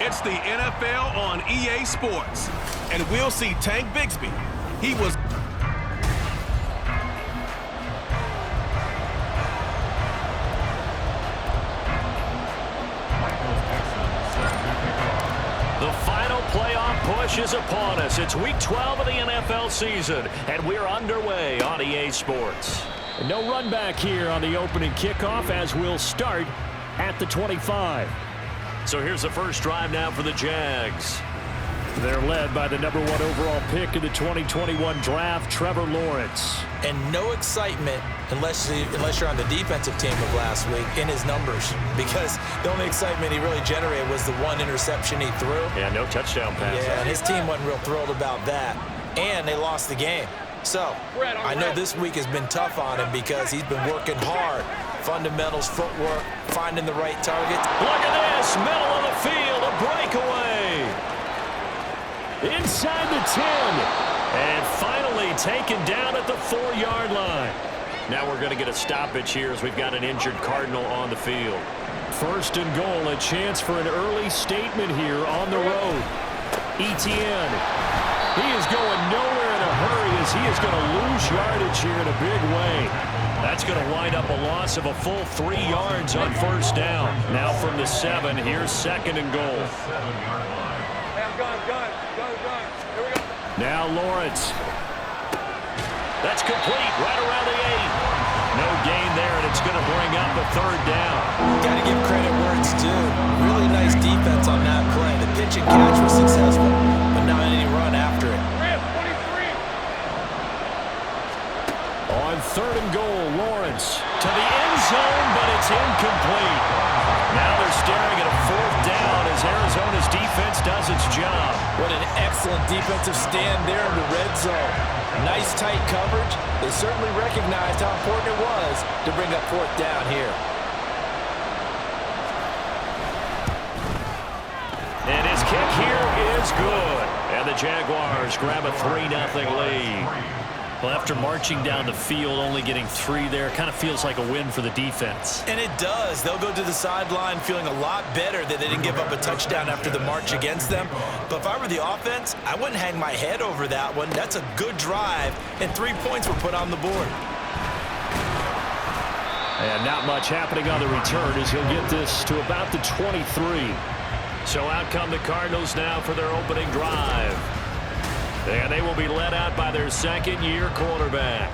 It's the NFL on EA Sports. And we'll see Tank Bigsby. He was... The final playoff push is upon us. It's Week 12 of the NFL season, and we're underway on EA Sports. No run back here on the opening kickoff as we'll start at the 25. So here's the first drive now for the Jags. They're led by the #1 overall pick in the 2021 draft, Trevor Lawrence. And no excitement unless you're on the defensive team of last week in his numbers, because the only excitement he really generated was the one interception he threw. Yeah, no touchdown pass. Yeah, and his team wasn't real thrilled about that. And they lost the game. So I know this week has been tough on him because he's been working hard. Fundamentals, footwork, finding the right target. Look at this, middle of the field, a breakaway. Inside the 10. And finally taken down at the 4-yard line. Now we're going to get a stoppage here as we've got an injured Cardinal on the field. First and goal, a chance for an early statement here on the road. Etienne. He is going nowhere in a hurry as he is going to lose yardage here in a big way. That's going to wind up a loss of a full 3 yards on first down. Now from the 7, here's second and goal. Now Lawrence. That's complete right around the 8. No gain there, and it's going to bring up a third down. Got to give credit where it's due. Really nice defense on that play. The pitch and catch was successful, but not any run after it. On third and goal, Lawrence To the end zone, but it's incomplete. Now they're staring at a fourth down as Arizona's defense does its job. What an excellent defensive stand there in the red zone. Nice tight coverage. They certainly recognized how important it was to bring up fourth down here. And his kick here is good. And the Jaguars grab a 3-0 lead. Well, after marching down the field, only getting 3 there, kind of feels like a win for the defense. And it does. They'll go to the sideline feeling a lot better that they didn't give up a touchdown after the march against them. But if I were the offense, I wouldn't hang my head over that one. That's a good drive, and 3 points were put on the board. And not much happening on the return as he'll get this to about the 23. So out come the Cardinals now for their opening drive. And they will be led out by their second-year quarterback.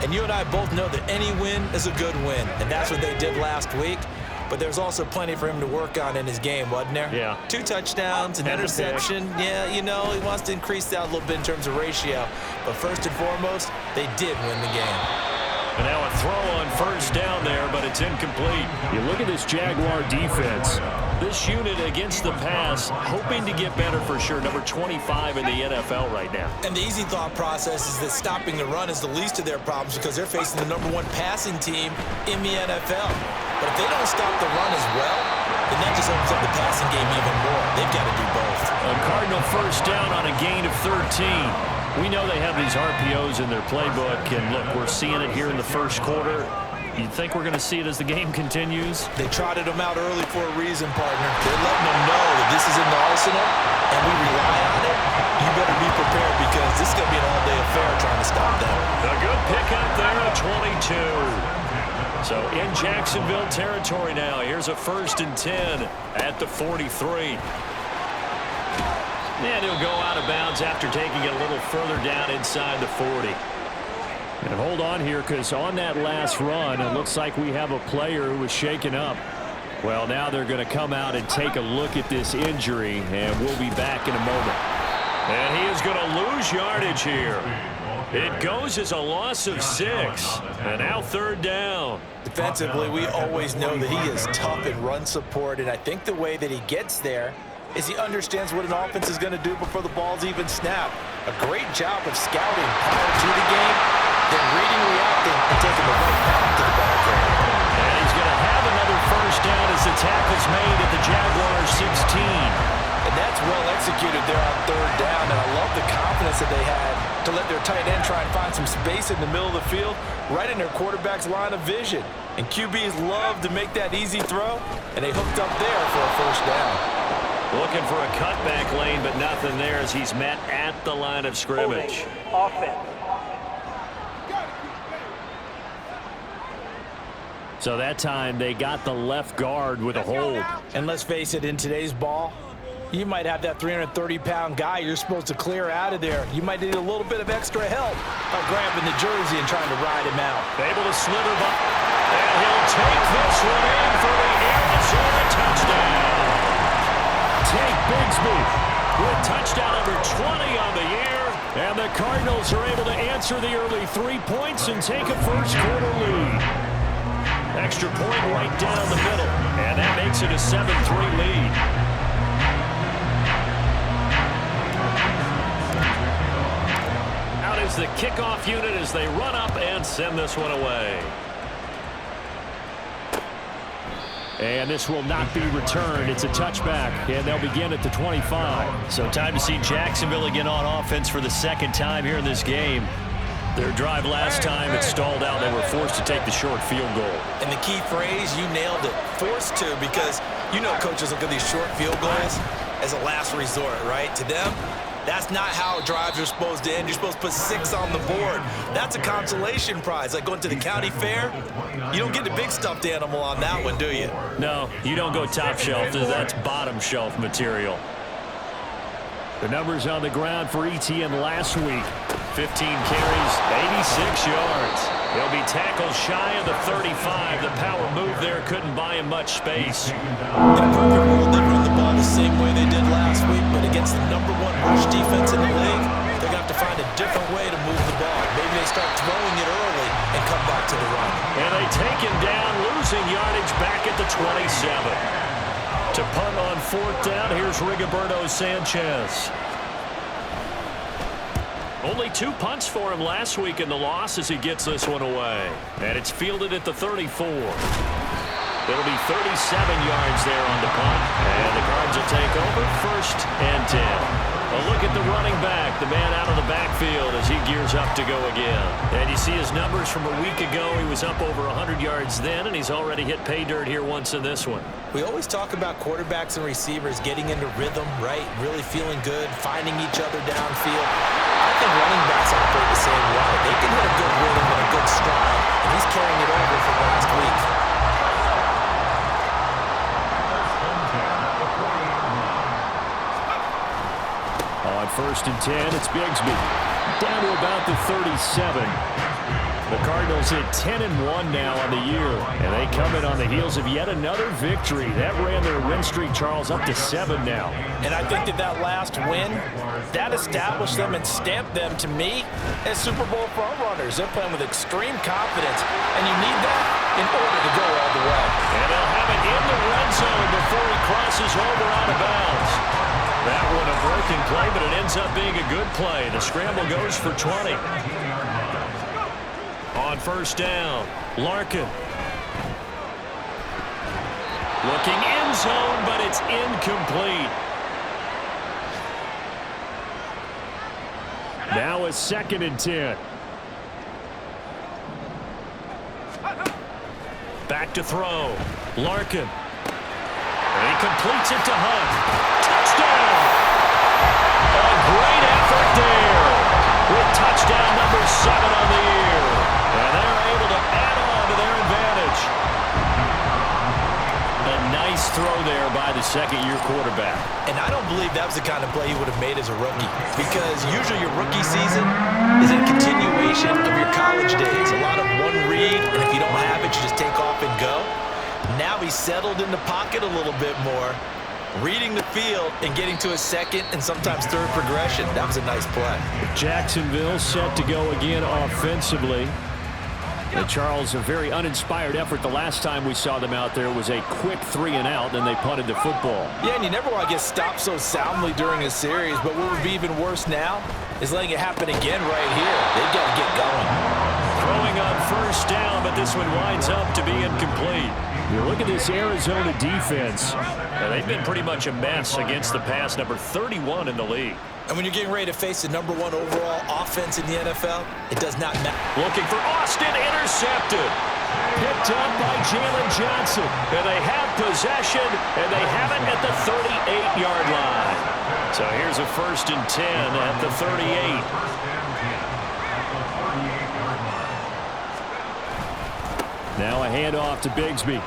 And you and I both know that any win is a good win, and that's what they did last week. But there's also plenty for him to work on in his game, wasn't there? Yeah. 2 touchdowns, an interception. Yeah, you know, he wants to increase that a little bit in terms of ratio. But first and foremost, they did win the game. And now a throw on first down there, but it's incomplete. You look at this Jaguar defense. This unit against the pass, hoping to get better for sure. Number 25 in the NFL right now. And the easy thought process is that stopping the run is the least of their problems because they're facing the #1 passing team in the NFL. But if they don't stop the run as well, then that just opens up the passing game even more. They've got to do both. A Cardinal first down on a gain of 13. We know they have these RPOs in their playbook, and look, we're seeing it here in the first quarter. You think we're going to see it as the game continues? They trotted them out early for a reason, partner. They're letting them know that this is in the arsenal, and we rely on it. You better be prepared because this is going to be an all-day affair trying to stop them. A good pickup there at 22. So in Jacksonville territory now. Here's a 1st and 10 at the 43. And he'll go out of bounds after taking it a little further down inside the 40. And hold on here, because on that last run, it looks like we have a player who was shaken up. Well, now they're going to come out and take a look at this injury, and we'll be back in a moment. And he is going to lose yardage here. It goes as a loss of 6. And now 3rd down. Defensively, we always know that he is tough in run support, and I think the way that he gets there is he understands what an offense is going to do before the ball's even snapped. A great job of scouting prior to the game, then reading, reacting, and taking the right path to the ball carrier. And he's going to have another first down as the tackle's made at the Jaguars 16. And that's well executed there on 3rd down, and I love the confidence that they had to let their tight end try and find some space in the middle of the field, right in their quarterback's line of vision. And QBs love to make that easy throw, and they hooked up there for a first down. Look looking for a cutback lane, but nothing there as he's met at the line of scrimmage. Offense. So that time they got the left guard with a hold. And let's face it, in today's ball, you might have that 330-pound guy you're supposed to clear out of there. You might need a little bit of extra help by grabbing the jersey and trying to ride him out. Able to slither by. And he'll take this one in for the Arizona touchdown. Tank Bigsby with touchdown number 20 on the year. And the Cardinals are able to answer the early 3 points and take a first-quarter lead. Extra point right down the middle. And that makes it a 7-3 lead. Out is the kickoff unit as they run up and send this one away. And this will not be returned. It's a touchback, and they'll begin at the 25. So time to see Jacksonville again on offense for the second time here in this game. Their drive last time, it stalled out. They were forced to take the short field goal. And the key phrase, you nailed it, forced to, because you know coaches look at these short field goals as a last resort, right? To them, that's not how drives are supposed to end. You're supposed to put 6 on the board. That's a consolation prize. Like going to the county fair, you don't get the big stuffed animal on that one, do you? No, you don't go top shelf. That's bottom shelf material. The numbers on the ground for ETN last week. 15 carries, 86 yards. He'll be tackled shy of the 35. The power move there couldn't buy him much space. In a perfect world, they'd run the ball the same way they did last week, but against the #1 rush defense in the league, they're going to have to find a different way to move the ball. Maybe they start throwing it early and come back to the run. And they take him down, losing yardage back at the 27. To punt on 4th down, here's Rigoberto Sanchez. Only 2 punts for him last week in the loss as he gets this one away. And it's fielded at the 34. It'll be 37 yards there on the punt. And the Cards will take over 1st and 10. A look at the running back, the man out of the backfield as he gears up to go again. And you see his numbers from a week ago. He was up over 100 yards then, and he's already hit pay dirt here once in this one. We always talk about quarterbacks and receivers getting into rhythm, right? Really feeling good, finding each other downfield. I think running backs operate the same way. They can hit a good rhythm and a good stride, and he's carrying it over from last week. On 1st and 10, it's Bigsby. Down to about the 37. The Cardinals hit 10-1 now on the year, and they come in on the heels of yet another victory. That ran their win streak, Charles, up to 7 now. And I think that last win, that established them and stamped them, to me, as Super Bowl frontrunners. They're playing with extreme confidence, and you need that in order to go all the way. And they'll have it in the red zone before he crosses over out of bounds. That one a broken play, but it ends up being a good play. The scramble goes for 20. On 1st down, Larkin. Looking end zone, but it's incomplete. Now a 2nd and 10. Back to throw. Larkin. And he completes it to Hunt. Touchdown! A great effort there with touchdown number 7 on the year. And they're able to add on to their advantage. A nice throw there by the 2nd-year quarterback. And I don't believe that was the kind of play he would have made as a rookie, because usually your rookie season is a continuation of your college days. A lot of one read, and if you don't have it, you just take off and go. Now he's settled in the pocket a little bit more, reading the field and getting to a 2nd and sometimes 3rd progression. That was a nice play. Jacksonville set to go again offensively. And Charles, a very uninspired effort. The last time we saw them out there was a quick 3-and-out, then they punted the football. Yeah, and you never want to get stopped so soundly during a series, but what would be even worse now is letting it happen again right here. They've got to get going. Throwing on 1st down, but this one winds up to be incomplete. You look at this Arizona defense. Now, they've been pretty much a mess against the pass, number 31 in the league. And when you're getting ready to face the #1 overall offense in the NFL, it does not matter. Looking for Austin, intercepted. Picked up by Jalen Johnson. And they have possession, and they have it at the 38-yard line. So here's a 1st and 10 at the 38. Now a handoff to Bigsby.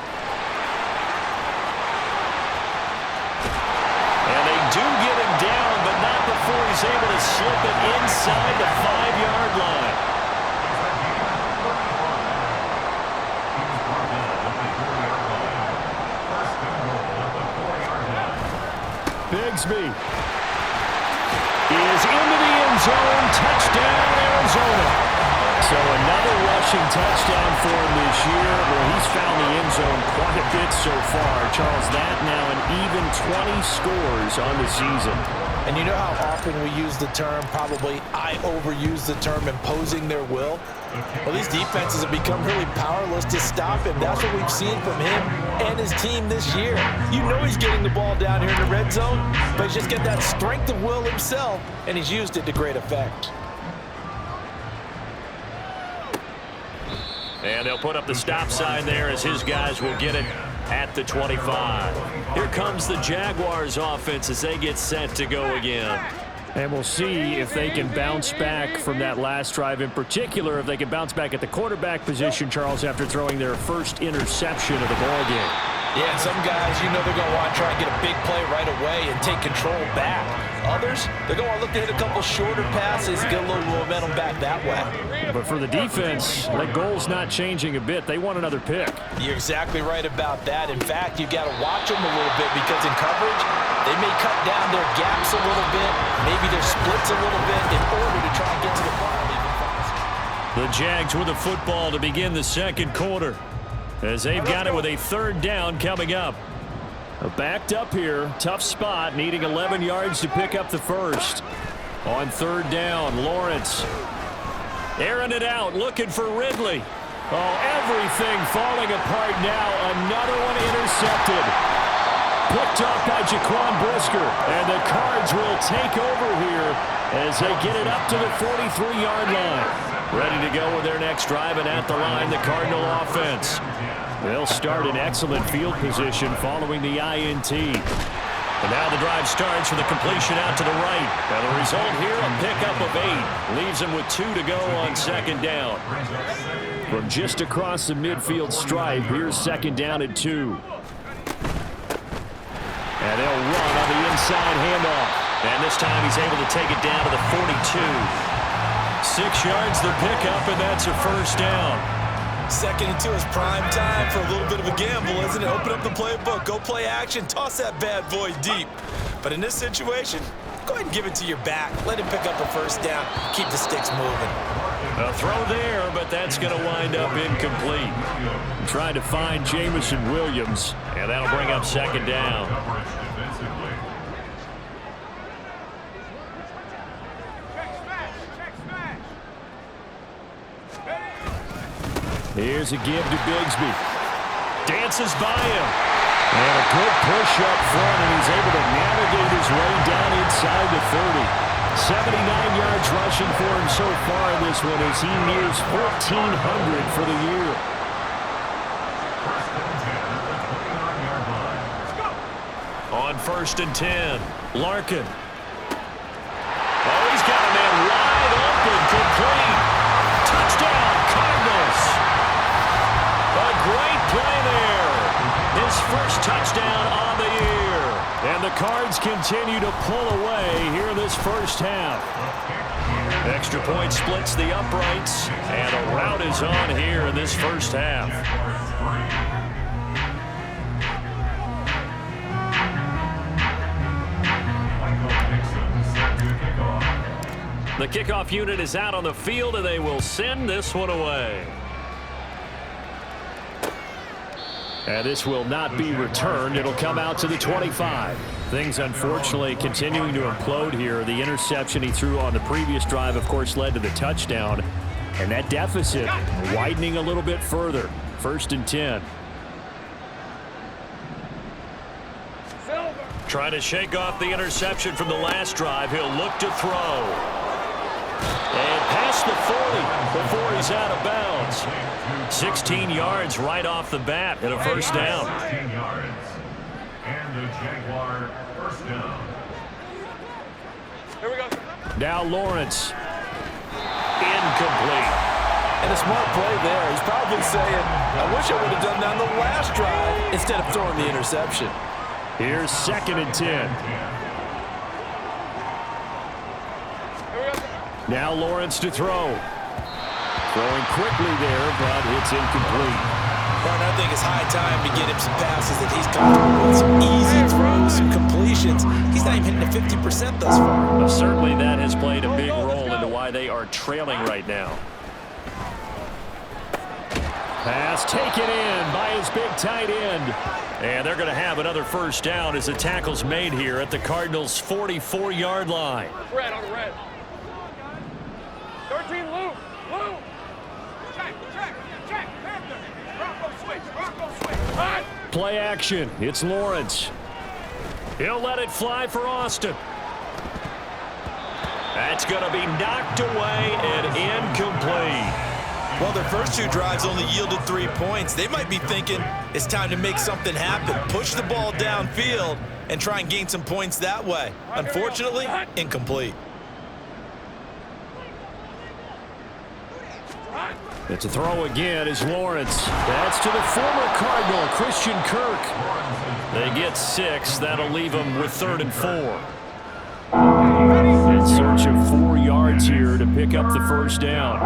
And they do get him down, but not before he's able to slip it inside the 5-yard line. Bigsby is into the end zone. Touchdown, Arizona. So another rushing touchdown for him this year. Well, he's found the end zone quite a bit so far. Charles, that now an even 20 scores on the season. And you know how often we use the term, probably I overuse the term, imposing their will? Well, these defenses have become really powerless to stop him. That's what we've seen from him and his team this year. You know he's getting the ball down here in the red zone, but he's just got that strength of will himself, and he's used it to great effect. And they'll put up the stop sign there as his guys will get it at the 25. Here comes the Jaguars offense as they get set to go again. And we'll see if they can bounce back from that last drive, in particular if they can bounce back at the quarterback position, Charles, after throwing their first interception of the ballgame. Yeah, and some guys, you know they're going to want to try and get a big play right away and take control back. Others, they're going to want to look to hit a couple shorter passes, get a little momentum back that way. But for the defense, that goal's not changing a bit. They want another pick. You're exactly right about that. In fact, you've got to watch them a little bit because in coverage, they may cut down their gaps a little bit, maybe their splits a little bit in order to try and get to the ball. The Jags with the football to begin the second quarter, as they've got it with a 3rd down coming up. Backed up here, tough spot, needing 11 yards to pick up the first. On 3rd down, Lawrence airing it out, looking for Ridley. Oh, everything falling apart now. Another one intercepted. Picked off by Jaquan Brisker, and the Cards will take over here as they get it up to the 43-yard line. Ready to go with their next drive, and at the line, the Cardinal offense. They'll start in excellent field position following the INT. And now the drive starts with a completion out to the right. And the result here, a pickup of 8. Leaves them with 2 to go on 2nd down. From just across the midfield stripe, here's 2nd down at 2. And they'll run on the inside handoff. And this time he's able to take it down to the 42. 6 yards the pickup, and that's a 1st down. 2nd and 2 is prime time for a little bit of a gamble, isn't it? Open up the playbook, go play action, toss that bad boy deep. But in this situation, go ahead and give it to your back. Let him pick up a 1st down. Keep the sticks moving. A throw there, but that's going to wind up incomplete. Trying to find Jameson Williams, and that'll bring up 2nd down. Here's a give to Bigsby. Dances by him. And a good push up front, and he's able to navigate his way down inside the 30. 79 yards rushing for him so far in this one as he nears 1,400 for the year. On 1st and 10, Larkin. Oh, he's got a man wide open, complete. Touchdown, Cardinals. A great play there. His first touchdown on the year. And the Cards continue to pull away here this first half. Extra point splits the uprights, and a rout is on here in this first half. The kickoff unit is out on the field, and they will send this one away. And this will not be returned. It'll come out to the 25. Things, unfortunately, continuing to implode here. The interception he threw on the previous drive, of course, led to the touchdown. And that deficit widening a little bit further. 1st and 10. Trying to shake off the interception from the last drive. He'll look to throw. And past the 40 before he's out of bounds. 16 yards right off the bat and a 1st down. And the Jaguar 1st down. Now Lawrence. Incomplete. And a smart play there. He's probably saying, I wish I would have done that on the last drive instead of throwing the interception. Here's 2nd and 10. Now Lawrence to throw. Throwing quickly there, but it's incomplete. Martin, I think it's high time to get him some passes that he's comfortable with. Some easy throws, some completions. He's not even hitting the 50% thus far. Well, certainly that has played a big role into why they are trailing right now. Pass taken in by his big tight end. And they're going to have another first down as the tackle's made here at the Cardinals' 44-yard line. Red on the red. 13 Lou. Check. Panther. Rocco switch. Hot. Play action. It's Lawrence. He'll let it fly for Austin. That's going to be knocked away and incomplete. Well, their first 2 drives only yielded 3 points. They might be thinking it's time to make something happen. Push the ball downfield and try and gain some points that way. Unfortunately, incomplete. It's a throw again as Lawrence. That's to the former Cardinal, Christian Kirk. They get 6. That'll leave them with 3rd and 4. In search of 4 yards here to pick up the first down.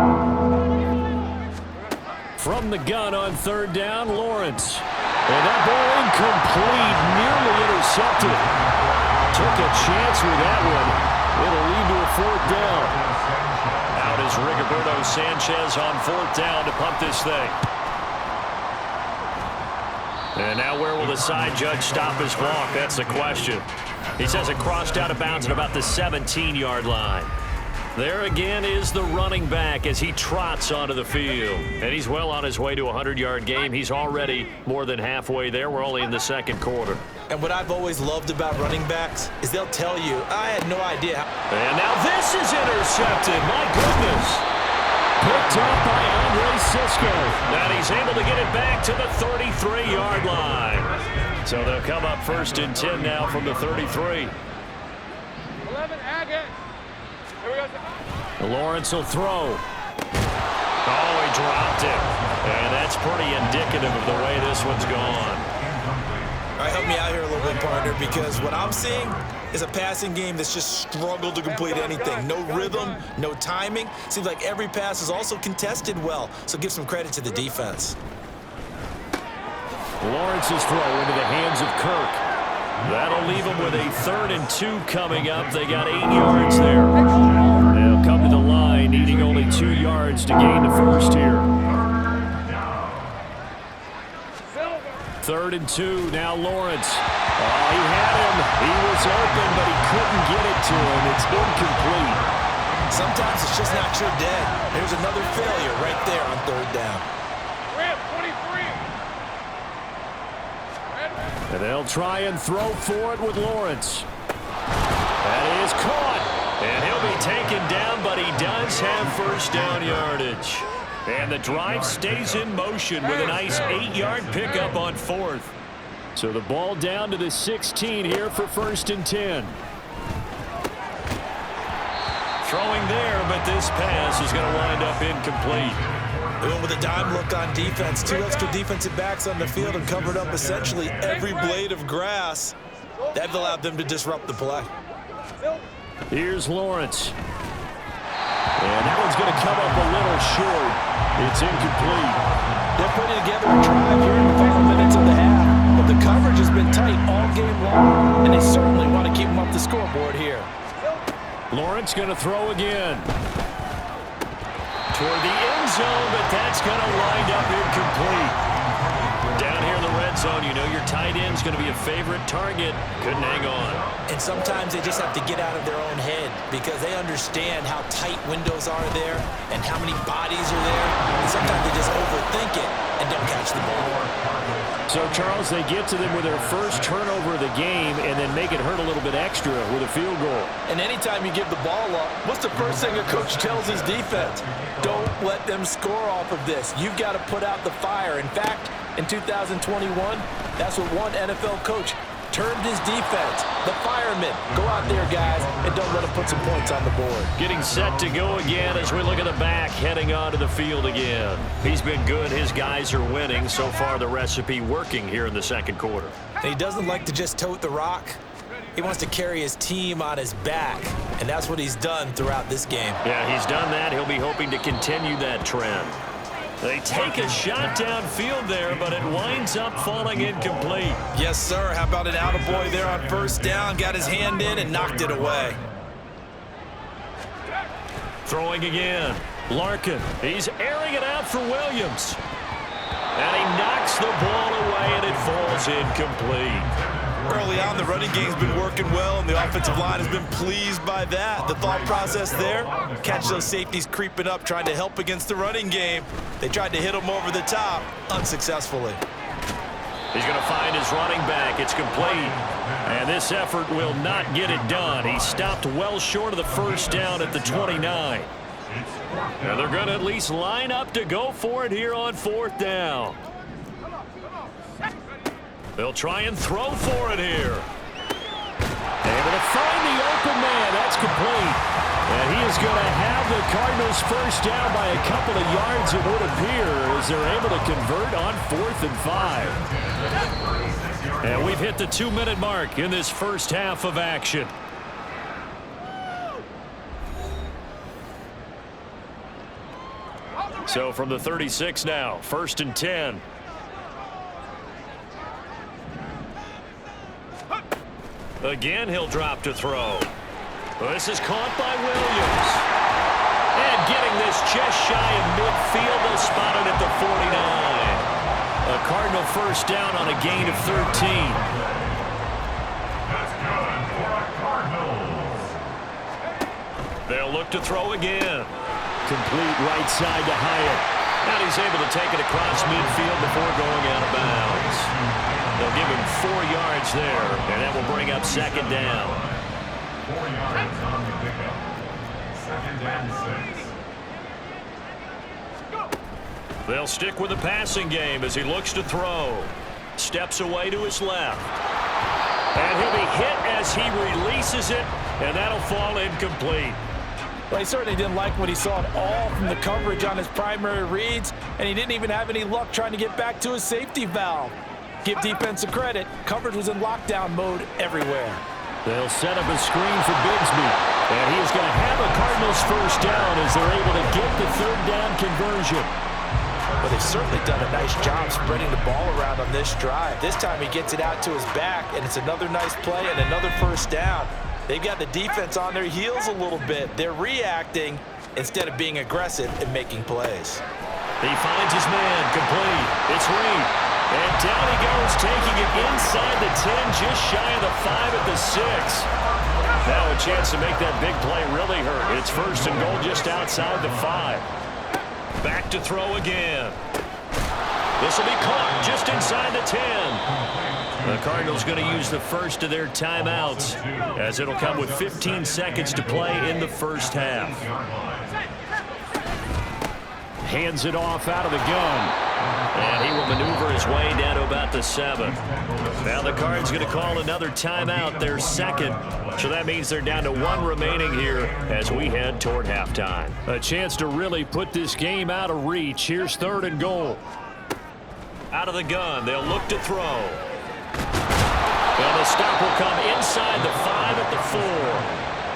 From the gun on 3rd down, Lawrence. And that ball incomplete, nearly intercepted. Took a chance with that one. It'll lead to a 4th down. Out is Rigoberto Sanchez on 4th down to punt this thing. And now where will the side judge stop his block? That's the question. He says it crossed out of bounds at about the 17-yard line. There again is the running back as he trots onto the field. And he's well on his way to a 100-yard game. He's already more than halfway there. We're only in the 2nd quarter. And what I've always loved about running backs is they'll tell you, I had no idea how. And now this is intercepted. My goodness. Picked up by Andre Cisco. And he's able to get it back to the 33-yard line. So they'll come up 1st and 10 now from the 33. 11 Agate. Here we go. Lawrence will throw. Oh, he dropped it. And that's pretty indicative of the way this one's gone. All right, help me out here a little bit, partner, because what I'm seeing is a passing game that's just struggled to complete anything. No rhythm, no timing. Seems like every pass is also contested well, so give some credit to the defense. Lawrence's throw into the hands of Kirk. That'll leave them with a 3rd and 2 coming up. They got 8 yards there. They'll come to the line, needing only 2 yards to gain the first here. 3rd and 2, now Lawrence. Oh, he had him. He was open, but he couldn't get it to him. It's incomplete. Sometimes it's just not your day. There's another failure right there on 3rd down. Red 23. And they'll try and throw for it with Lawrence. That is caught. And he'll be taken down, but he does have first down yardage. And the drive stays in motion with a nice 8-yard pickup on 4th. So the ball down to the 16 here for 1st and 10. Throwing there, but this pass is going to wind up incomplete. They went with a dime look on defense. 2 extra defensive backs on the field and covered up essentially every blade of grass. That allowed them to disrupt the play. Here's Lawrence. And that one's going to come up a little short. It's incomplete. They're putting together a drive here in the final minutes of the half. But the coverage has been tight all game long, and they certainly want to keep them up the scoreboard here. Lawrence going to throw again. Toward the end zone, but that's going to wind up incomplete. Down here in the red zone, you know your tight end's going to be a favorite target. Couldn't hang on. And sometimes they just have to get out of their own head because they understand how tight windows are there and how many bodies are there. And sometimes they just overthink it and don't catch the ball. So, Charles, they get to them with their first turnover of the game and then make it hurt a little bit extra with a field goal. And anytime you give the ball up, what's the first thing a coach tells his defense? Don't let them score off of this. You've got to put out the fire. In fact, in 2021, that's what one NFL coach turned his defense. The firemen, go out there, guys, and don't let him put some points on the board. Getting set to go again as we look at the back, heading onto the field again. He's been good. His guys are winning. So far, the recipe working here in the second quarter. And he doesn't like to just tote the rock. He wants to carry his team on his back, and that's what he's done throughout this game. Yeah, he's done that. He'll be hoping to continue that trend. They take a shot downfield there, but it winds up falling incomplete. Yes, sir. How about an attaboy there on first down? Got his hand in and knocked it away. Throwing again. Larkin. He's airing it out for Williams. And he knocks the ball away, and it falls incomplete. Early on, the running game's been working well, and the offensive line has been pleased by that. The thought process there, catch those safeties creeping up, trying to help against the running game. They tried to hit him over the top, unsuccessfully. He's going to find his running back. It's complete. And this effort will not get it done. He stopped well short of the first down at the 29. And they're going to at least line up to go for it here on fourth down. They'll try and throw for it here. Able to find the open man. That's complete. And he is going to have the Cardinals first down by a couple of yards, it would appear, as they're able to convert on 4th and 5. And we've hit the 2-minute mark in this first half of action. So from the 36 now, 1st and 10. Again, he'll drop to throw. This is caught by Williams. And getting this just shy of midfield, they'll spot it at the 49. A Cardinal first down on a gain of 13. They'll look to throw again. Complete right side to Hyatt. And he's able to take it across midfield before going out of bounds. They'll give him 4 yards there, and that will bring up second down. 4 yards on the pickup. Second and 6. They'll stick with the passing game as he looks to throw. Steps away to his left. And he'll be hit as he releases it, and that'll fall incomplete. Well, he certainly didn't like what he saw at all from the coverage on his primary reads, and he didn't even have any luck trying to get back to his safety valve. Give defense a credit. Coverage was in lockdown mode everywhere. They'll set up a screen for Bigsby. And he is going to have a Cardinals first down as they're able to get the 3rd down conversion. Well, they've certainly done a nice job spreading the ball around on this drive. This time he gets it out to his back, and it's another nice play and another first down. They've got the defense on their heels a little bit. They're reacting instead of being aggressive and making plays. He finds his man complete. It's Reed. And down he goes, taking it inside the 10, just shy of the 5 at the 6. Now a chance to make that big play really hurt. It's 1st and goal just outside the 5. Back to throw again. This will be caught just inside the 10. The Cardinals going to use the first of their timeouts as it'll come with 15 seconds to play in the first half. Hands it off out of the gun. And he will maneuver his way down to about the 7. Now the Cards going to call another timeout, their second. So that means they're down to 1 remaining here as we head toward halftime. A chance to really put this game out of reach. Here's 3rd and goal. Out of the gun, they'll look to throw. And the stop will come inside the 5 at the 4.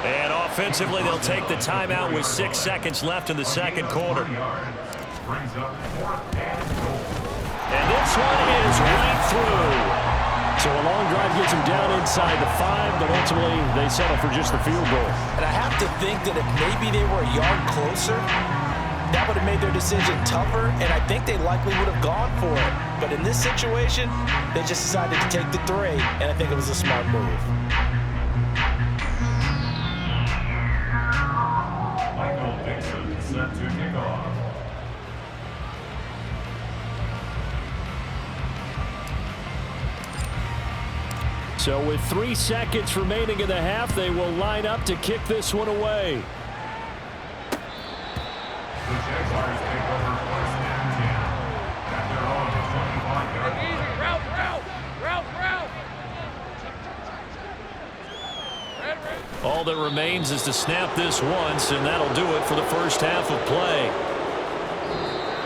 And offensively, they'll take the timeout with 6 seconds left in the second quarter. And this one is right through. So a long drive gets them down inside the 5, but ultimately they settle for just the field goal. And I have to think that if maybe they were a yard closer, that would have made their decision tougher, and I think they likely would have gone for it. But in this situation, they just decided to take the 3, and I think it was a smart move. Michael Dixon set to kick off. So with 3 seconds remaining in the half, they will line up to kick this one away. The Jaguars take over 1st and 10. At their own 25-yard line. Easy, route. All that remains is to snap this once, and that'll do it for the first half of play.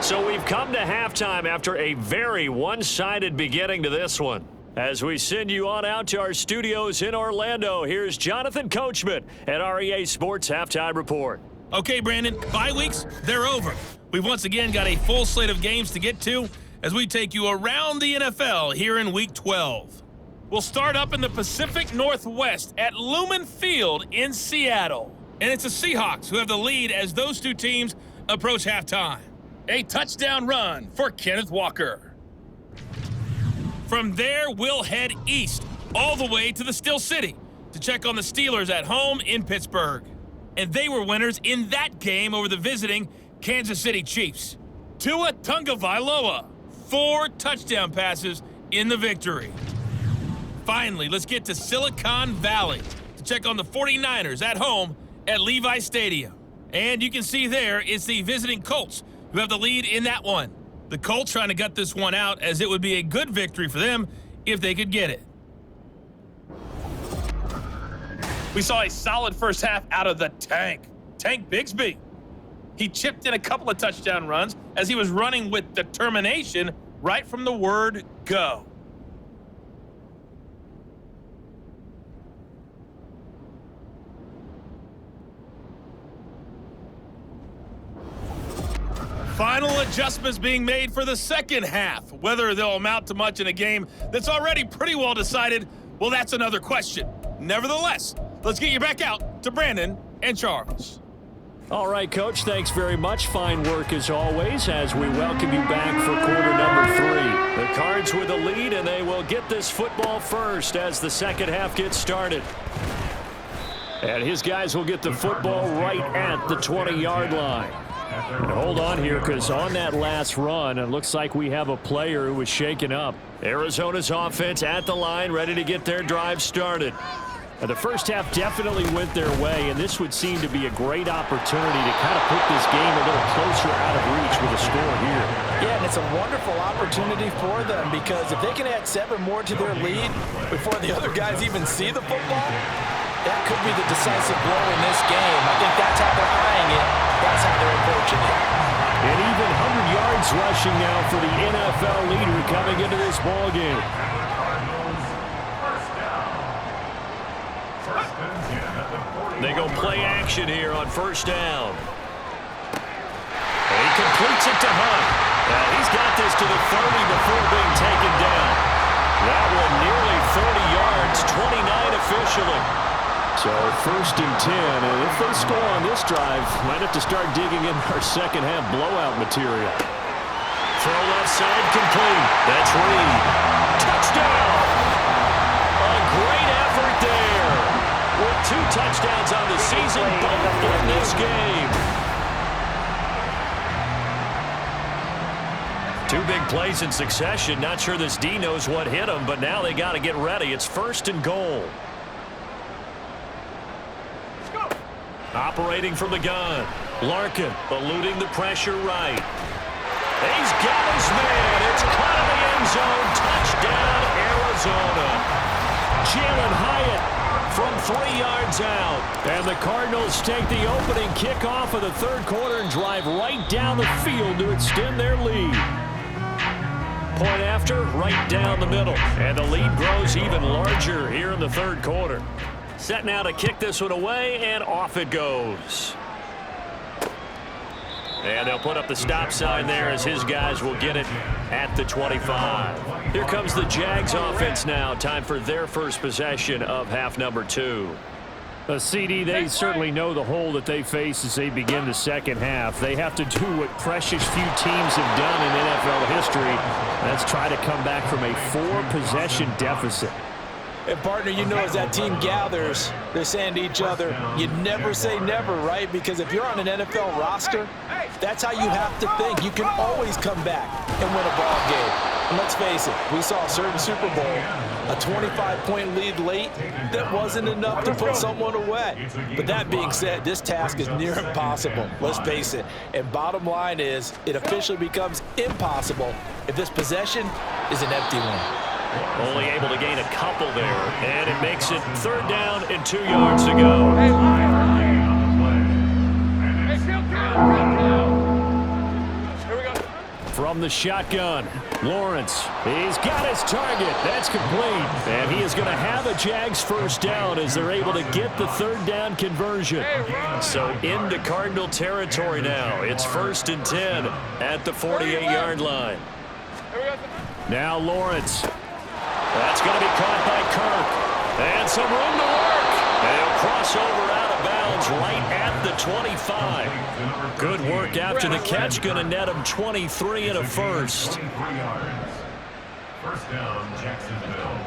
So we've come to halftime after a very one-sided beginning to this one. As we send you on out to our studios in Orlando, here's Jonathan Coachman at REA Sports Halftime Report. Okay, Brandon, bye weeks, they're over. We've once again got a full slate of games to get to as we take you around the NFL here in Week 12. We'll start up in the Pacific Northwest at Lumen Field in Seattle. And it's the Seahawks who have the lead as those two teams approach halftime. A touchdown run for Kenneth Walker. From there, we'll head east all the way to the Steel City to check on the Steelers at home in Pittsburgh. And they were winners in that game over the visiting Kansas City Chiefs. Tua Tagovailoa, 4 touchdown passes in the victory. Finally, let's get to Silicon Valley to check on the 49ers at home at Levi Stadium. And you can see there, it's the visiting Colts who have the lead in that one. The Colts trying to gut this one out as it would be a good victory for them if they could get it. We saw a solid first half out of the Tank Bigsby. He chipped in a couple of touchdown runs as he was running with determination right from the word go. Final adjustments being made for the second half. Whether they'll amount to much in a game that's already pretty well decided, well, that's another question. Nevertheless, let's get you back out to Brandon and Charles. All right, Coach, thanks very much. Fine work as always as we welcome you back for quarter number 3. The Cards with the lead, and they will get this football first as the second half gets started. And his guys will get the football right at the 20-yard line. And hold on here, because on that last run, it looks like we have a player who was shaken up. Arizona's offense at the line, ready to get their drive started. The first half definitely went their way, and this would seem to be a great opportunity to kind of put this game a little closer out of reach with a score here. Yeah, and it's a wonderful opportunity for them because if they can add 7 more to their lead before the other guys even see the football, that could be the decisive blow in this game. I think that's how they're eyeing it. That's how they're approaching it. And even 100 yards rushing now for the NFL leader coming into this ball game. They go play action here on first down. And he completes it to Hunt. He's got this to the 30 before being taken down. That one nearly 30 yards, 29 officially. So first and 10, and if they score on this drive, might have to start digging in our second half blowout material. Throw left side complete. That's Reed. Touchdown! A great effort there. With 2 touchdowns on the season, both in this game. 2 big plays in succession. Not sure this D knows what hit him, but now they got to get ready. It's first and goal. Operating from the gun. Larkin eluding the pressure right. He's got his man. It's caught in the end zone. Touchdown, Arizona. Jalen Hyatt from 3 yards out. And the Cardinals take the opening kickoff of the third quarter and drive right down the field to extend their lead. Point after, right down the middle. And the lead grows even larger here in the third quarter. Set now to kick this one away, and off it goes. And they'll put up the stop sign there as his guys will get it at the 25. Here comes the Jags offense now. Time for their first possession of half number 2. CD, they certainly know the hole that they face as they begin the second half. They have to do what precious few teams have done in NFL history. That's try to come back from a 4-possession deficit. And partner, you know, as that team gathers, they're saying to each other, you never say never, right? Because if you're on an NFL roster, that's how you have to think. You can always come back and win a ball game. And let's face it, we saw a certain Super Bowl, a 25-point lead late, that wasn't enough to put someone away. But that being said, this task is near impossible. Let's face it. And bottom line is, it officially becomes impossible if this possession is an empty one. Only able to gain a couple there, and it makes it 3rd down and 2 yards to go. Hey, kill. Here we go. From the shotgun, Lawrence. He's got his target. That's complete. And he is going to have a Jags 1st down as they're able to get the 3rd down conversion. So into Cardinal territory now. It's 1st and 10 at the 48-yard line. Now Lawrence. That's going to be caught by Kirk. And some room to work. They'll cross over out of bounds right at the 25. Good work after the catch. Going to net him 23 and a first. 23 yards. 1st down, Jacksonville.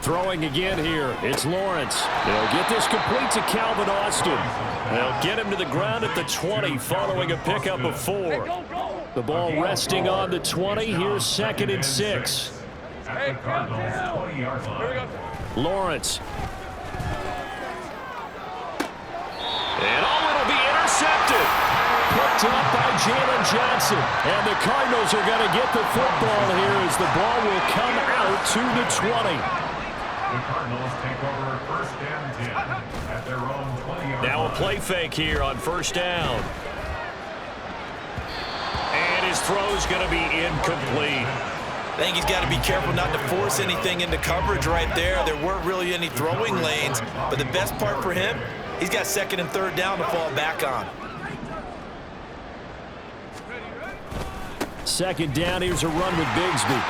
Throwing again here. It's Lawrence. They'll get this complete to Calvin Austin. They'll get him to the ground at the 20 following a pickup of 4. The ball resting on the 20. Here's 2nd and 6. At the Cardinals' 20-yard line. Lawrence. And it'll be intercepted. Picked up by Jalen Johnson. And the Cardinals are going to get the football here as the ball will come out to the 20. The Cardinals take over 1st and 10 at their own 20-yard line. Now a play fake here on 1st down. And his throw's going to be incomplete. I think he's got to be careful not to force anything into coverage right there. There weren't really any throwing lanes, but the best part for him, he's got 2nd and 3rd down to fall back on. 2nd down. Here's a run with Bigsby.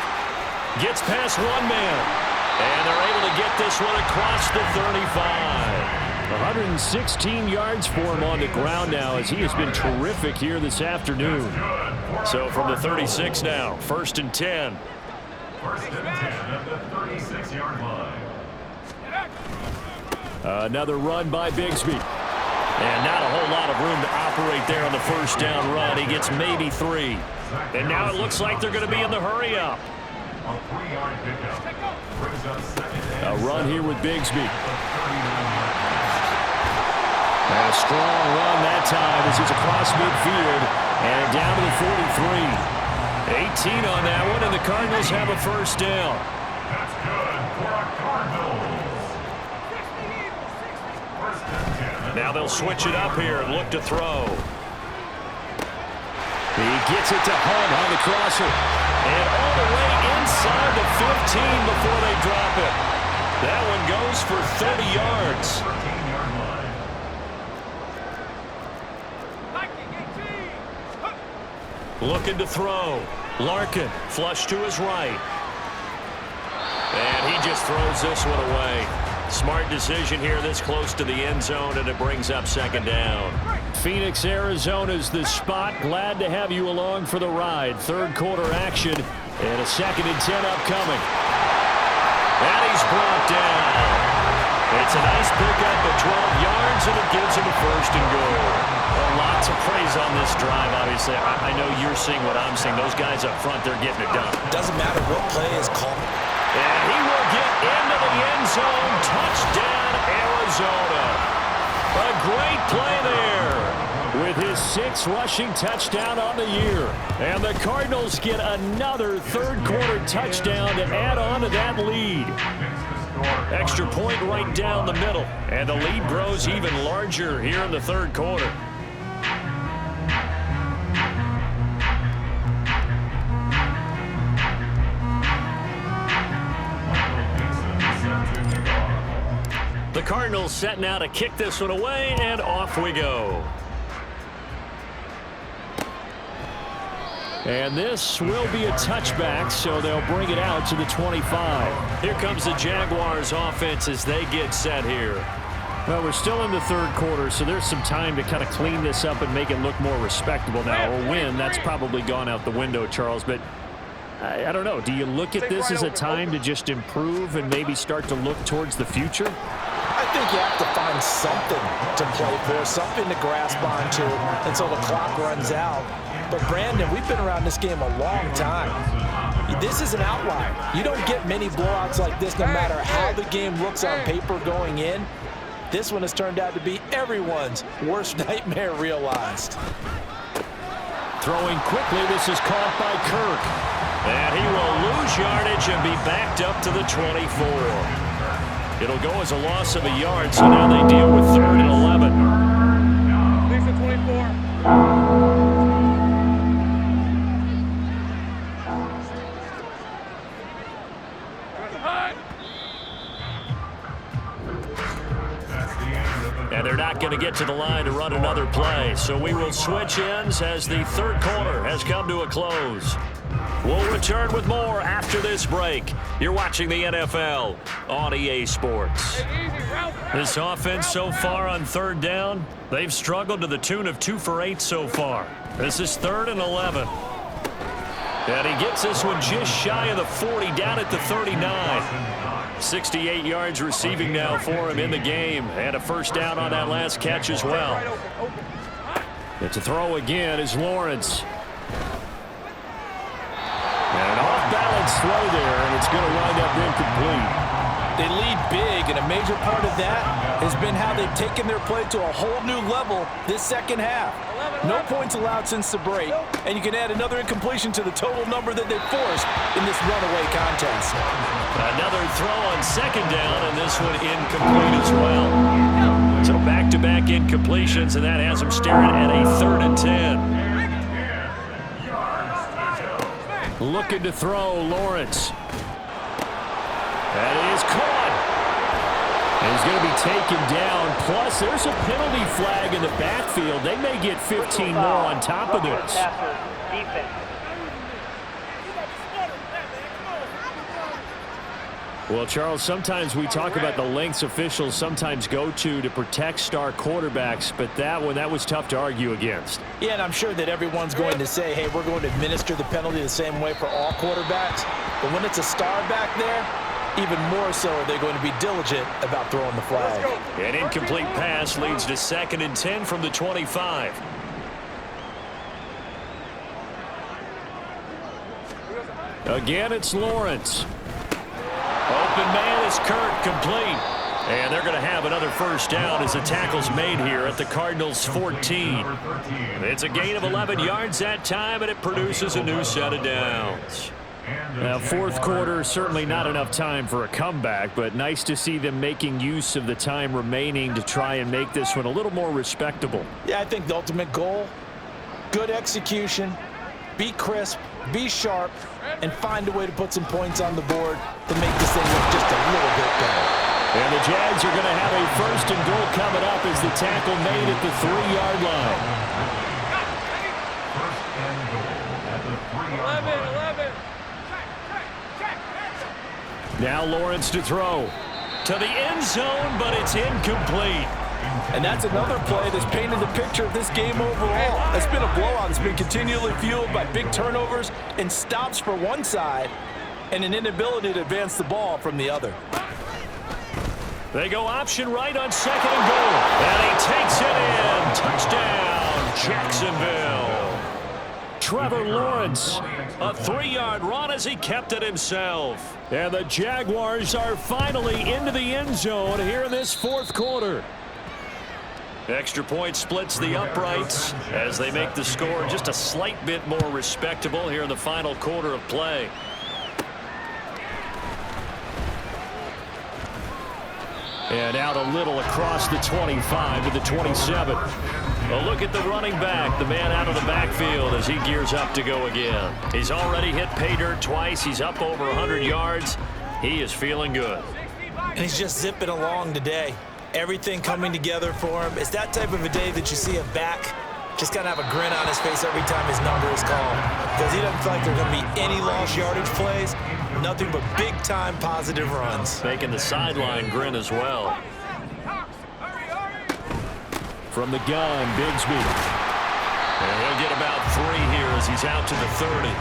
Gets past one man. And they're able to get this one across the 35. 116 yards for him on the ground now as he has been terrific here this afternoon. So from the 36 now, 1st and 10. 1st and 10 at the 36-yard line. Another run by Bigsby. And not a whole lot of room to operate there on the 1st down run. He gets maybe 3. And now it looks like they're going to be in the hurry up. A 3-yard pickup brings up 2nd and A run here with Bigsby. 39. And a strong run that time as he's across midfield and down to the 43. 18 on that one, and the Cardinals have a 1st down. That's good for our Cardinals. 1st and 10. Now they'll switch it up here and look to throw. He gets it to Hunt on the crosser. And all the way inside the 15 before they drop it. That one goes for 30 yards. 13-yard line. Looking to throw. Larkin flush to his right. And he just throws this one away. Smart decision here this close to the end zone, and it brings up 2nd down. Phoenix, Arizona's the spot. Glad to have you along for the ride. 3rd quarter action and a 2nd and 10 upcoming. And he's brought down. It's a nice pickup of 12 yards, and it gives him a 1st and goal. Well, lots of praise on this drive, obviously. I know you're seeing what I'm seeing. Those guys up front, they're getting it done. Doesn't matter what play is called. And he will get into the end zone. Touchdown, Arizona. A great play there. With his 6th rushing touchdown on the year. And the Cardinals get another 3rd quarter touchdown to add on to that lead. Extra point right down the middle. And the lead grows even larger here in the 3rd quarter. The Cardinals set now to kick this one away, and off we go. And this will be a touchback, so they'll bring it out to the 25. Here comes the Jaguars offense as they get set here. Well, we're still in the 3rd quarter, so there's some time to kind of clean this up and make it look more respectable now. A win, that's probably gone out the window, Charles, but I don't know. Do you look at this as a time to just improve and maybe start to look towards the future? I think you have to find something to play for, something to grasp onto until the clock runs out. But, Brandon, we've been around this game a long time. This is an outlier. You don't get many blowouts like this no matter how the game looks on paper going in. This one has turned out to be everyone's worst nightmare realized. Throwing quickly, this is caught by Kirk. And he will lose yardage and be backed up to the 24. It'll go as a loss of a yard, so now they deal with 3rd and 11. Lisa 24. And they're not going to get to the line to run another play. So we will switch ends as the 3rd quarter has come to a close. We'll return with more after this break. You're watching the NFL on EA Sports. This offense so far on 3rd down, they've struggled to the tune of 2 for 8 so far. This is 3rd and 11. And he gets this one just shy of the 40, down at the 39. 68 yards receiving now for him in the game, and a first down on that last catch as well. And to throw again is Lawrence. And an off-balance throw there, and it's going to wind up incomplete. They lead big, and a major part of that has been how they've taken their play to a whole new level this second half. No points allowed since the break, and you can add another incompletion to the total number that they forced in this runaway contest. Another throw on 2nd down, and this one incomplete as well. So back-to-back incompletions, and that has them staring at a 3rd and 10. Looking to throw, Lawrence. That is caught. And he's going to be taken down. Plus, there's a penalty flag in the backfield. They may get 15 more on top of this. Well, Charles, sometimes we talk about the lengths officials sometimes go to protect star quarterbacks, but that one, that was tough to argue against. Yeah, and I'm sure that everyone's going to say, hey, we're going to administer the penalty the same way for all quarterbacks. But when it's a star back there, even more so are they going to be diligent about throwing the flag. An incomplete pass leads to 2nd and 10 from the 25. Again, it's Lawrence. Open man is Kirk, complete. And they're going to have another first down as the tackle's made here at the Cardinals' 14. It's a gain of 11 yards that time, and it produces a new set of downs. Now, 4th quarter, certainly not enough time for a comeback, but nice to see them making use of the time remaining to try and make this one a little more respectable. Yeah, I think the ultimate goal, good execution, be crisp, be sharp, and find a way to put some points on the board to make this thing look just a little bit better. And the Jags are going to have a 1st and goal coming up as the tackle made at the 3-yard line. 11. Now Lawrence to throw to the end zone, but it's incomplete. And that's another play that's painted the picture of this game overall. It's been a blowout. It's been continually fueled by big turnovers and stops for one side and an inability to advance the ball from the other. They go option right on 2nd and goal. And he takes it in. Touchdown, Jacksonville. Trevor Lawrence, a 3-yard run as he kept it himself. And the Jaguars are finally into the end zone here in this 4th quarter. Extra point splits the uprights as they make the score just a slight bit more respectable here in the final quarter of play. And out a little across the 25 to the 27. A look at the running back, the man out of the backfield as he gears up to go again. He's already hit pay dirt twice. He's up over 100 yards. He is feeling good. And he's just zipping along today. Everything coming together for him. It's that type of a day that you see him back. Just kind of have a grin on his face every time his number is called. Because he doesn't feel like there are going to be any lost yardage plays. Nothing but big-time positive runs. Making the sideline grin as well. From the gun, Bigsby. And he'll get about 3 here as he's out to the 30.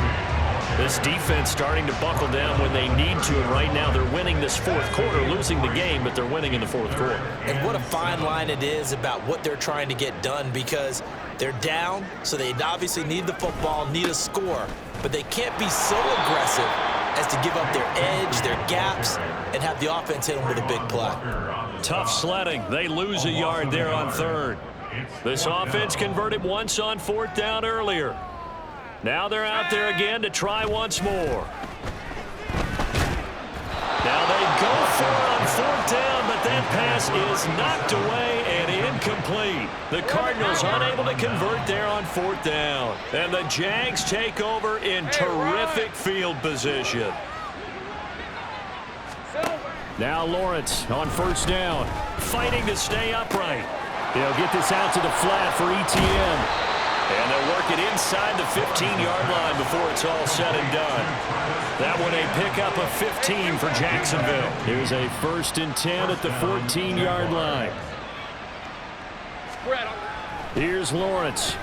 This defense starting to buckle down when they need to, and right now they're winning this 4th quarter, losing the game, but they're winning in the 4th quarter. And what a fine line it is about what they're trying to get done, because they're down, so they obviously need the football, need a score, but they can't be so aggressive as to give up their edge, their gaps, and have the offense hit them with a big play. Tough sledding. They lose a yard there on 3rd. This offense converted once on 4th down earlier. Now they're out there again to try once more. Now they go for it on 4th down, but that pass is knocked away and incomplete. The Cardinals unable to convert there on 4th down. And the Jags take over in terrific field position. Now Lawrence on 1st down. Fighting to stay upright. They'll get this out to the flat for ETN. And they'll work it inside the 15-yard line before it's all said and done. That one a pickup of 15 for Jacksonville. Here's a 1st and 10 at the 14-yard line. Here's Lawrence.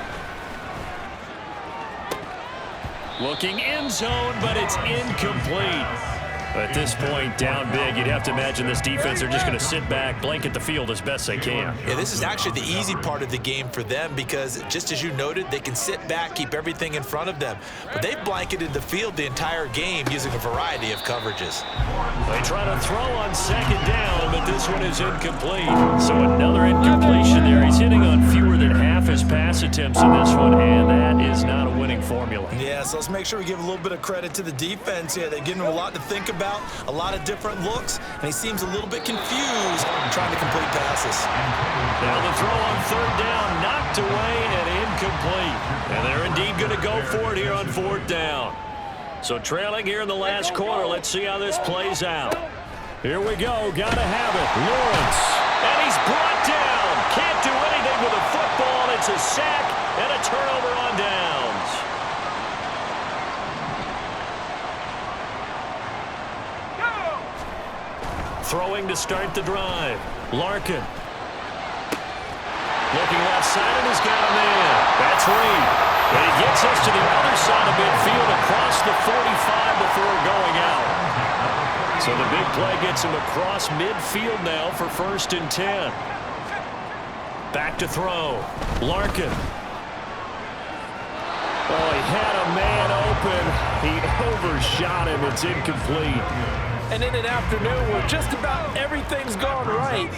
Looking end zone, but it's incomplete. At this point, down big, you'd have to imagine this defense, they're just going to sit back, blanket the field as best they can. Yeah, this is actually the easy part of the game for them because, just as you noted, they can sit back, keep everything in front of them. But they've blanketed the field the entire game using a variety of coverages. They try to throw on 2nd down, but this one is incomplete. So another incompletion there. He's hitting on fewer than half his pass attempts in this one, and that is not a winning formula. Yeah, so let's make sure we give a little bit of credit to the defense here. They're giving him a lot to think about, a lot of different looks, and he seems a little bit confused trying to complete passes. Now the throw on 3rd down, knocked away and incomplete. And they're indeed going to go for it here on 4th down. So trailing here in the last quarter, let's see how this plays out. Here we go, gotta have it. Lawrence. And he's brought down. Can't do anything with a football. It's a sack and a turnover on downs. Throwing to start the drive. Larkin. Looking left side, and he's got him in. That's Reed. And he gets us to the other side of midfield across the 45 before going out. So the big play gets him across midfield now for 1st and 10. Back to throw. Larkin. Oh, he had a man open. He overshot him. It's incomplete. And in an afternoon where just about everything's gone right,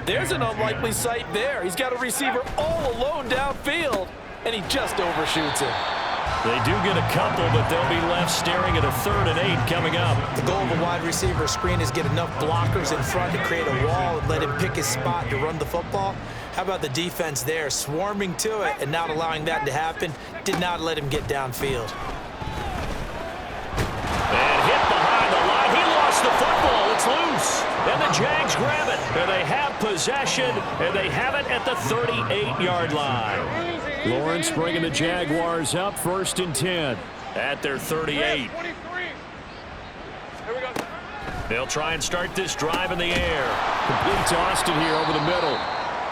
there's an unlikely sight there. He's got a receiver all alone downfield, and he just overshoots him. They do get a couple, but they'll be left staring at a 3rd and 8 coming up. The goal of a wide receiver screen is get enough blockers in front to create a wall and let him pick his spot to run the football. How about the defense there, swarming to it and not allowing that to happen? Did not let him get downfield. And hit behind the line. He lost the football. It's loose. And the Jags grab it. And they have possession, and they have it at the 38-yard line. Lawrence bringing the Jaguars up 1st and 10. At their 38. They'll try and start this drive in the air. Complete to Austin here over the middle.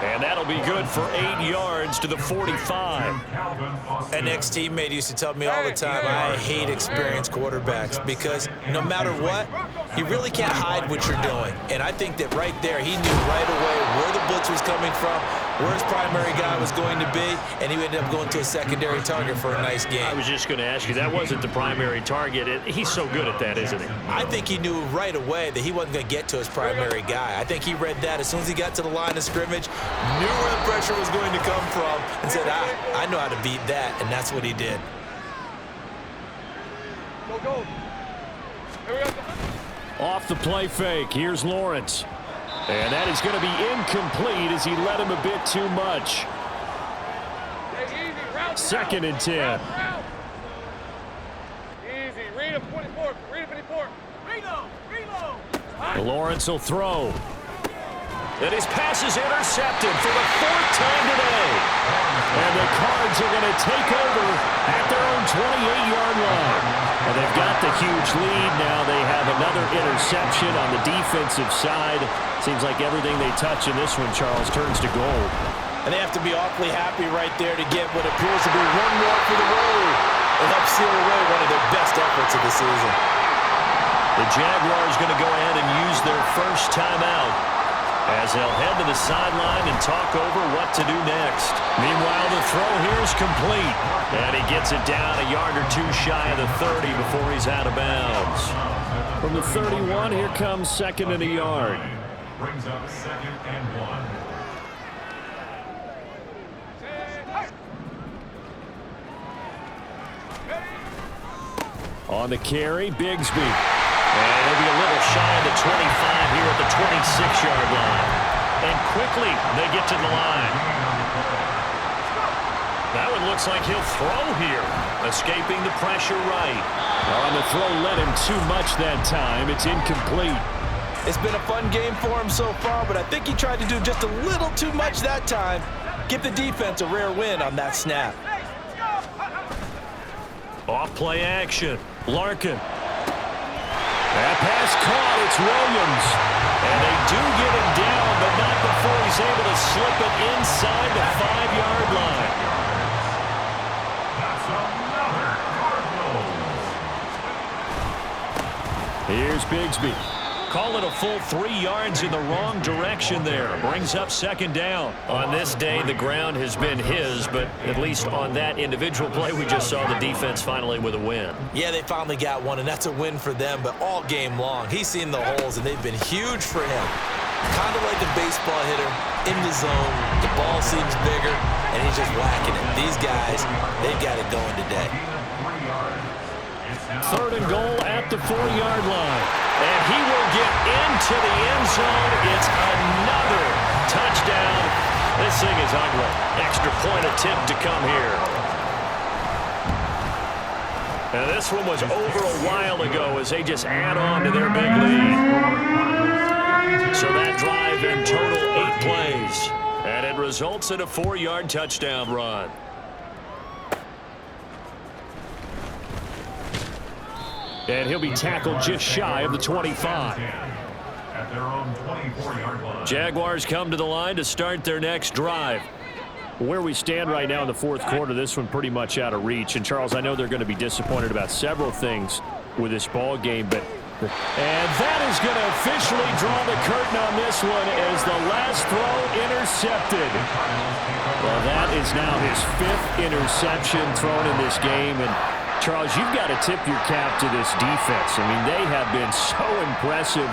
And that'll be good for 8 yards to the 45. An ex-teammate used to tell me all the time, I hate experienced quarterbacks because no matter what, you really can't hide what you're doing. And I think that right there, he knew right away where the blitz was coming from, where his primary guy was going to be, and he ended up going to a secondary target for a nice game. I was just going to ask you, that wasn't the primary target. He's so good at that, isn't he? I think he knew right away that he wasn't going to get to his primary guy. I think he read that as soon as he got to the line of scrimmage, knew where the pressure was going to come from, and said, I know how to beat that, and that's what he did. Go. Here we go. Off the play fake, here's Lawrence. And that is going to be incomplete as he led him a bit too much. 2nd and 10. Easy. Read him 24. Read him 24. Reload. Lawrence will throw. And his pass is intercepted for the 4th time today. And the Cards are going to take over at their own 28-yard line. And they've got the huge lead now. They have another interception on the defensive side. Seems like everything they touch in this one, Charles, turns to gold. And they have to be awfully happy right there to get what appears to be one more for the road and help seal away one of their best efforts of the season. The Jaguars going to go ahead and use their first timeout as they'll head to the sideline and talk over what to do next. Meanwhile, the throw here is complete. And he gets it down a yard or two shy of the 30 before he's out of bounds. From the 31, here comes 2nd and a yard. Brings up 2nd and 1. On the carry, Bigsby. And he'll be a little shy of the 25 here at the 26-yard line. And quickly they get to the line. That one looks like he'll throw here. Escaping the pressure right. On the throw, let him too much that time. It's incomplete. It's been a fun game for him so far, but I think he tried to do just a little too much that time. Give the defense a rare win on that snap. Off play action. Larkin. That pass caught. It's Williams. And they do get him down, but not before he's able to slip it inside the 5-yard line. That's another Cardinals. Here's Bigsby. Call it a full 3 yards in the wrong direction there. Brings up second down. On this day, the ground has been his, but at least on that individual play, we just saw the defense finally with a win. Yeah, they finally got one, and that's a win for them, but all game long, he's seen the holes, and they've been huge for him. Kind of like a baseball hitter, in the zone, the ball seems bigger, and he's just whacking it. These guys, they've got it going today. 3rd and goal at the 4-yard line. And he will get into the end zone. It's another touchdown. This thing is ugly. Extra point attempt to come here. And this one was over a while ago as they just add on to their big lead. So that drive in total 8 plays. And it results in a 4-yard touchdown run. And he'll be tackled just shy of the 25. At their own 24-yard line. Jaguars come to the line to start their next drive. Where we stand right now in the 4th quarter, this one pretty much out of reach. And, Charles, I know they're going to be disappointed about several things with this ball game, but... And that is going to officially draw the curtain on this one as the last throw intercepted. Well, that is now his 5th interception thrown in this game. And, Charles, you've got to tip your cap to this defense. I mean, they have been so impressive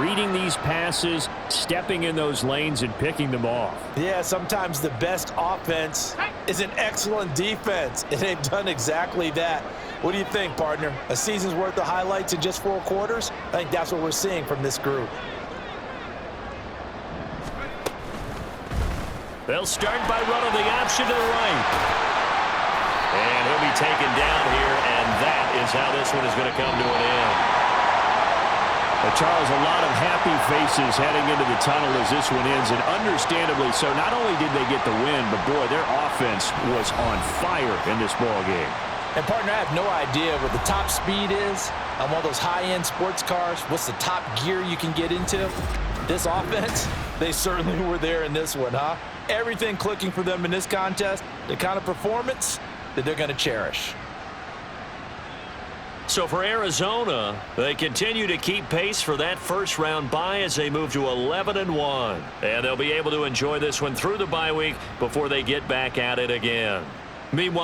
reading these passes, stepping in those lanes, and picking them off. Yeah, sometimes the best offense is an excellent defense, and they've done exactly that. What do you think, partner? A season's worth of highlights in just 4 quarters? I think that's what we're seeing from this group. They'll start by running the option to the right. And he'll be taken down here, and that is how this one is going to come to an end. Well, Charles, a lot of happy faces heading into the tunnel as this one ends, and understandably so. Not only did they get the win, but, boy, their offense was on fire in this ball game. And, partner, I have no idea what the top speed is on one of those high-end sports cars. What's the top gear you can get into? This offense, they certainly were there in this one, huh? Everything clicking for them in this contest, the kind of performance that they're going to cherish. So for Arizona, they continue to keep pace for that first-round bye as they move to 11-1. And they'll be able to enjoy this one through the bye week before they get back at it again. Meanwhile,